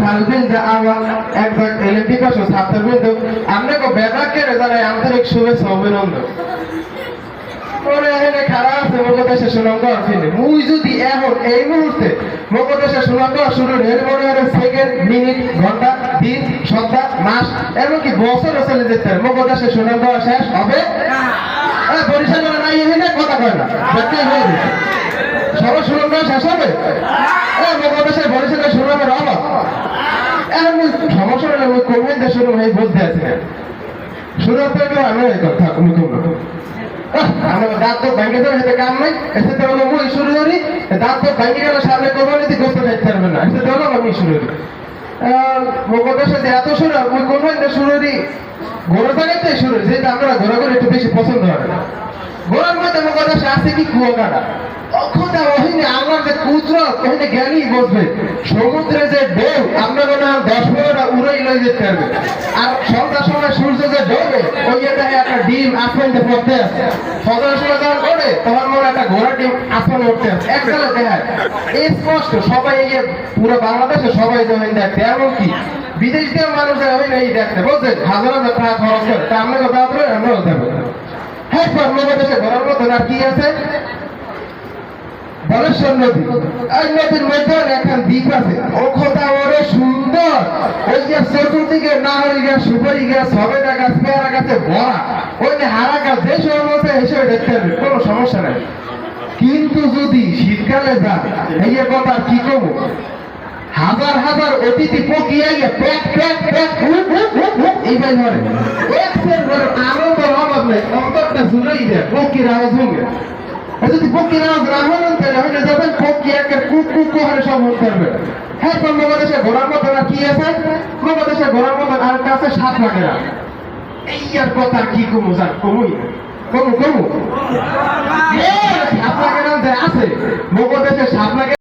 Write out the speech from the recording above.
খালবিন আমার একজন এলএমপিকা ছাত্রবৃন্দ আপনাকে বেদাকে জানাই আন্তরিক শুভেচ্ছা অভিনন্দন। পরে এখানে খারাপ আছে মগদেশে সুনাম করার ফিরে মুই যদি এখন এই মুহূর্তে মগদেশে সুনাম করা শুরু এর মনে হয় সেকেন্ড মিনিট ঘন্টা দিন সপ্তাহ মাস এমনকি বছরও চলে যেতে হবে মগদেশে সুনাম করা শেষ হবে বরিশাল নাই এখানে কথা কয় না দেখতেই হয়ে গেছে সবার সুনাম করা শেষ হবে মগদেশের বরিশালের সুনামের অভাব এখন সমস্যা হলে ওই কোভিড শুরু হয়ে বলতে আছে শুরু হতে আমি কথা আমি করবো আমার দাঁত তো ভেঙে যাবে সেটা কাম নাই এসে তো হলো মুই শুরু করি দাঁত তো ভেঙে গেলে সামনে কোরবানি দিয়ে গোস্ত খাইতে পারবে না এসে তো হলো আমি শুরু করি মগদেশে যে এত শুরু ওই কোরবানিটা শুরু করি ঘোড়া জায়গাতে শুরু যেটা আমরা ঘোরা করে একটু বেশি পছন্দ হয় না ঘোড়ার মধ্যে মগদেশে আছে কি কুয়াকাটা অক্ষতা ওহিনে আমার যে কুদরত ওহিনে জ্ঞানী বসবে সমুদ্রে যে ঢেউ আপনার মনে হয় 10-15টা উড়াই লয়ে যেতে পারবে আর সন্ধ্যার সময় সূর্য যে ডোবে ওই জায়গায় একটা ডিম আসমানে পড়তে আছে সন্ধ্যার সময় যখন ওঠে তখন মনে একটা ঘোড়া ডিম আসমানে উঠতে আছে একসাথে দেখায় এই স্পষ্ট সবাই এই পুরো বাংলাদেশে সবাই যেমন দেখতে এমনকি বিদেশ থেকে মানুষ ওই এই দেখতে বলছে হাজার হাজার টাকা খরচ করে তা আমরা কথা বলে আমরাও দেবো হ্যাঁ বাংলাদেশে ঘোরার মতো আর কি আছে বলেশ্বর নদী এই নদীর মধ্যে এখন দ্বীপ আছে ওখতা ওরে সুন্দর ওই যে চতুর্দিকে নাহরি গাছ সুপারি গাছ সবেদা গাছ পেয়ারা গাছে ভরা ওই যে হারা গাছ যে সময় হিসেবে দেখতে হবে কোনো সমস্যা নাই কিন্তু যদি শীতকালে যান এই কথা কি করবো হাজার হাজার অতিথি পকিয়ে প্যাক প্যাক প্যাক এইটাই ধরে আনন্দ অভাব নেই অন্তরটা জুড়েই যায় পকির আওয়াজ ভঙ্গে যদি পক্ষী নামাজ না হলেন তাহলে হলে যাবেন পক্ষী একের কুক হারে সব হতে পারবে হ্যাঁ তো মগদেশে ঘোরার মতন আর কি আছে মগদেশে ঘোরার মতন আর একটা আছে 7 লাখের এই আর কথা কি কমু যান কমুই কমু 7 লাখের আছে মগদেশে 7 লাখের